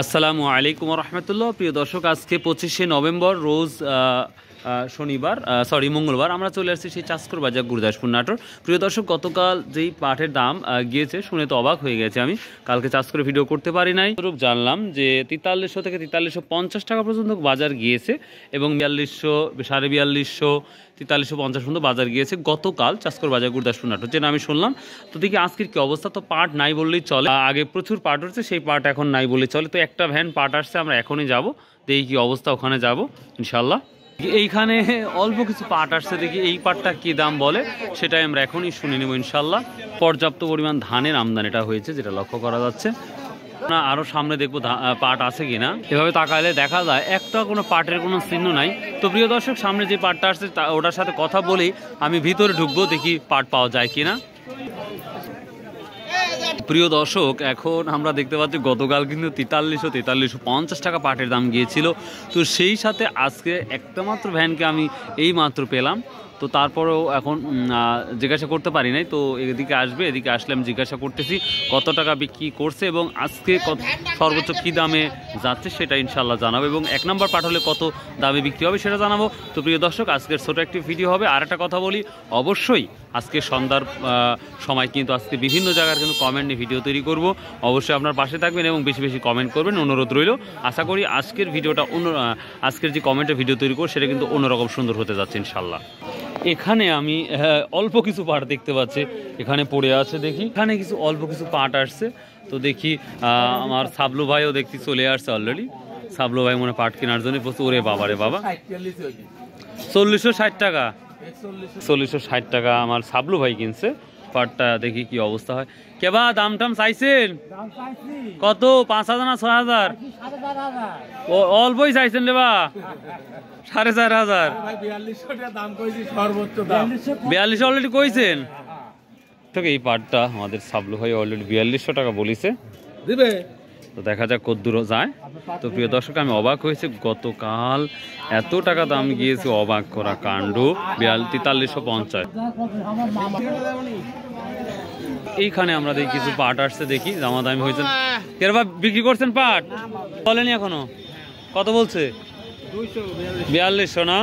আসসালামু আলাইকুম রহমতুল্লাহ। প্রিয় দর্শক, আজকে 25শে নভেম্বর রোজ মঙ্গলবার আমরা চলে আসছি সেই চাষকর বাজার গুরুদাসপুর নাটোর। প্রিয় দর্শক, গতকাল যেই পাটের দাম গিয়েছে শুনে তো অবাক হয়ে গেছে। আমি কালকে চাষ করে ভিডিও করতে পারি নাই, জানলাম যে 4300 থেকে 4350 টাকা পর্যন্ত বাজার গিয়েছে এবং 4200, 4250, 4350 পর্যন্ত বাজার গিয়েছে গতকাল চাষকর বাজার গুরুদাসপুর নাটোর, যেটা আমি শুনলাম। তো দেখি আজকের কি অবস্থা। তো পাট নাই বললেই চলে, আগে প্রচুর পাট হচ্ছে, সেই পাট এখন নাই বললেই চলে। তো একটা ভ্যান পাট আসছে, আমরা এখনই যাব, দেখি কি অবস্থা, ওখানে যাব ইনশাল্লাহ। এইখানে অল্প কিছু পাট আসছে, দেখি এই পাটটা কি দাম বলে সেটাই আমরা এখনই শুনে নেব ইনশাল্লাহ। পর্যাপ্ত পরিমাণ ধানের আমদানিটা হয়েছে, যেটা লক্ষ্য করা যাচ্ছে না। আরও সামনে দেখবো পাট আছে কিনা। এভাবে তাকালে দেখা যায় একটা কোনো পাটের কোনো চিহ্ন নাই। তো প্রিয় দর্শক, সামনে যে পাটটা আসছে ওটার সাথে কথা বলেই আমি ভিতরে ঢুকবো, দেখি পাট পাওয়া যায় কিনা। প্রিয় দর্শক, এখন আমরা দেখতে পাচ্ছি গতকাল কিন্তু 4350 টাকা পাটের দাম গিয়েছিল। তো সেই সাথে আজকে একটা মাত্র ভ্যানকে আমি এই মাত্র পেলাম। তো তারপরেও এখন জিজ্ঞাসা করতে পারি নাই। তো এদিকে আসবে, এদিকে আসলে আমি জিজ্ঞাসা করতেছি কত টাকা বিক্রি করছে এবং আজকে কত সর্বোচ্চ কী দামে যাচ্ছে সেটা ইনশাল্লাহ জানাবো, এবং এক নম্বর পাট হলে কত দামে বিক্রি হবে সেটা জানাবো। তো প্রিয় দর্শক, আজকের ছোটো একটি ভিডিও হবে। আর একটা কথা বলি, অবশ্যই আজকে সন্ধ্যার সময় কিন্তু আজকে বিভিন্ন জায়গার কিন্তু কমেন্ট নিয়ে ভিডিও তৈরি করব। অবশ্যই আপনার পাশে থাকবেন এবং বেশি বেশি কমেন্ট করবেন, অনুরোধ রইল। আশা করি আজকের ভিডিওটা আজকের যে কমেন্টে ভিডিও তৈরি করবো সেটা কিন্তু অন্যরকম সুন্দর হতে যাচ্ছে ইনশাল্লাহ। এখানে আমি অল্প কিছু পাট দেখতে পাচ্ছি, এখানে পড়ে আছে। দেখি এখানে কিছু অল্প কিছু পাট আসছে। তো দেখি আমার সাবলু ভাইও দেখতে চলে আসছে অলরেডি। সাবলু ভাই মনে পাট কেনার জন্য প্রচুর। ওরে বাবা রে বাবা, 4460 টাকা, 4460 টাকা আমার সাবলু ভাই কিনছে পাটটা। দেখি কি অবস্থা হয়। কেবা দাম টাম চাইছেন কত? 5000 না 6000? অল্পই চাইছেন রে বা, 4500। 42 অলরেডি কইছেন। এই পাটটা আমাদের সাবলু ভাই অলরেডি 4200 টাকা বলিছে দিবে। তো দেখা যাক কত দূর যায়। তো প্রিয় দর্শক, আমি অবাক হয়েছে, গতকাল এত টাকা দাম গিয়েছে, অবাক করা কাণ্ড। 4350। এইখানে আমরা দেখি কিছু পাট আসছে, দেখি দামাদামি হয়েছে। কেরবা বিক্রি করছেন পাট? বলেনি এখনো, কত বলছে? 4200 না?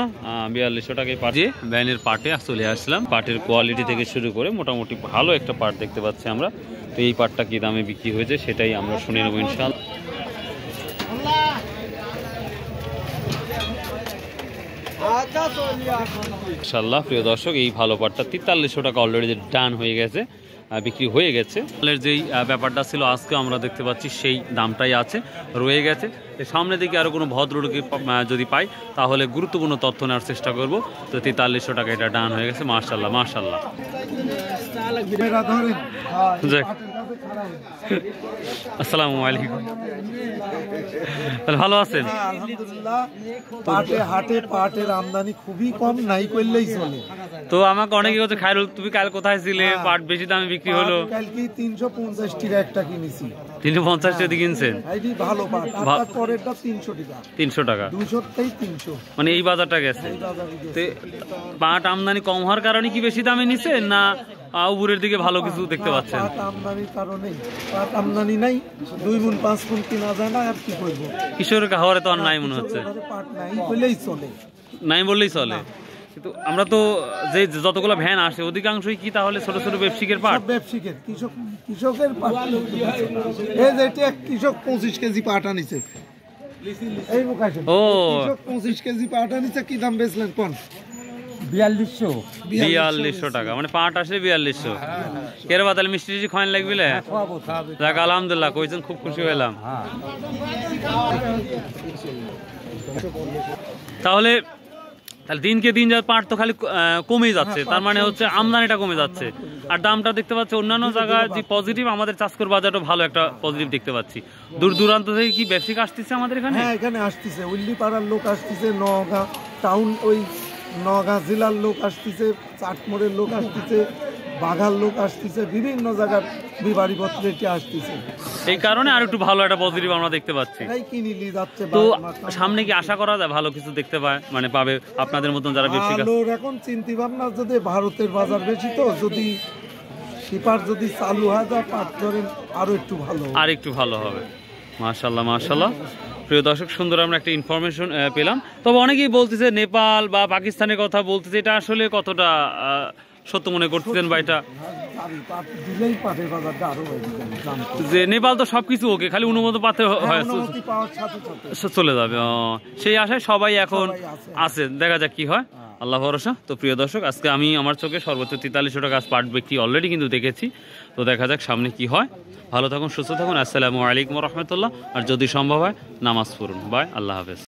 4200 টাকায় পাঠিয়ে ভ্যানের পাটে চলে আসলাম। পাটের কোয়ালিটি থেকে শুরু করে মোটামুটি ভালো একটা পাট দেখতে পাচ্ছি আমরা। তো এই পাটটা কি দামে বিক্রি হয়েছে সেটাই আমরা শুনে নেব ইনশাআল্লাহ। প্রিয় দর্শক, এই ভালো পাটটা 4300 টাকা অলরেডি ডান হয়ে গেছে, বিক্রি হয়ে গেছে। ফলের যেই ব্যাপারটা ছিল আজকে আমরা দেখতে পাচ্ছি সেই দামটাই আছে, রয়ে গেছে। সামনে দিকে আরও কোনো ভদ্রলোকে যদি পাই তাহলে গুরুত্বপূর্ণ তথ্য নেওয়ার চেষ্টা করব। তো 4300 টাকা এটা ডান হয়ে গেছে। মাশাআল্লাহ মাশাআল্লাহ। আসসালামু আলাইকুম, ভালো আছেন? আলহামদুলিল্লাহ। হাটে পাটের আমদানি খুবই কম, নাই করলেই চলে। তো আমাকে অনেকে বলছে, খায়রুল তুমি কাল কোথায় ছিলে, পাট বেশি দামে বিক্রি হলো? কালকে 350 টাকা একটা কিনেছি। 350 টাকা কিনছেন? ভালো পাট। আর পরেরটা 300 টাকা। 300 টাকা, 200টাই 300, মানে এই বাজারটা গেছে। পাট আমদানি কম হওয়ার কারণে কি বেশি দামে নিছে, না উপরের দিকে ভালো কিছু দেখতে পাচ্ছেন? পাট আমদানির কারণে। পাট আমদানি নাই, 2 গুণ 5 গুণ কিনা যায় না, আর কি করবো। কিশোরের কাহরে তো আর নাই মনে হচ্ছে। পাট নাই বললেই চলে, নাই বললেই চলে। কিন্তু আমরা তো যে যতগুলো ভ্যান আসে অধিকাংশই কি তাহলে ছোট ছোট ব্যবসায়িকের পাট? ব্যবসায়িকের, কৃষকের পাট। এই যে এটা কৃষক 25 কেজি পাট আনিছে, এই মুখাশে। ও, 25 কেজি পাট আনিছে, কি দাম বেচলেন কোন? 4200 টাকা, মানে পাট আসলে 4200। কের বাদাল মিষ্টি টিষ্টি খাওয়ান লাগবে? যাক আলহামদুলিল্লাহ, কইছেন খুব খুশি হলাম। তাহলে দিনকে দিন যা পাট তো খালি কমেই যাচ্ছে, তার মানে হচ্ছে আমদানিটা কমে যাচ্ছে। আর দামটা দেখতে পাচ্ছি অন্যান্য জায়গায় যে পজিটিভ, আমাদের চাষকর বাজারও ভালো একটা পজিটিভ দেখতে পাচ্ছি। দূর দূরান্ত থেকে কি ব্যবসায়িক আসতেছে আমাদের এখানে? হ্যাঁ, এখানে আসতেছে, উল্লিপাড়ার লোক আসতেছে, নওগাঁ টাউন, ওই নওগাঁ জেলার লোক আসতেছে, চাটমোড়ের লোক আসতেছে, বাঘার লোক আসতেছে, বিভিন্ন জায়গার বিবাড়িপত্র এটি আসতেছে। এই কারণে আর একটু ভালো একটা পজিটিভ আমরা দেখতে পাচ্ছি। তো সামনে কি আশা করা যায় ভালো কিছু দেখতে পায়, মানে পাবে আপনাদের মতন যারা বেশি? এখন চিন্তা ভাবনা, যদি ভারতের বাজার বেশি, তো যদি শিপার যদি চালু হয় যায়, পাট ধরেন আরো একটু ভালো, আর একটু ভালো হবে। মাশাআল্লাহ মাশাআল্লাহ। প্রিয় দর্শক, সুন্দর আমরা একটা ইনফরমেশন পেলাম। তবে অনেকেই বলতেছে নেপাল বা পাকিস্তানের কথা বলতেছে, এটা আসলে কতটা সত্য মনে করতেছেন বা এটা দিলেই পাটের বাজারটা আরো যে নেপাল তো সবকিছু ওকে, খালি অনুমতি পাতে হয় চলে যাবে, সেই আশায় সবাই এখন আছে, দেখা যাক কি হয়, আল্লাহ ভরসা। তো প্রিয় দর্শক, আজকে আমি আমার চোখে সর্বোচ্চ 4300 টাকা পাট বিক্রি অলরেডি কিন্তু দেখেছি। তো দেখা যাক সামনে কি হয়। ভালো থাকুন, সুস্থ থাকুন। আসসালামু আলাইকুম রহমতুল্লাহ। আর যদি সম্ভব হয় নামাজ পড়ুন। বাই, আল্লাহ হাফেজ।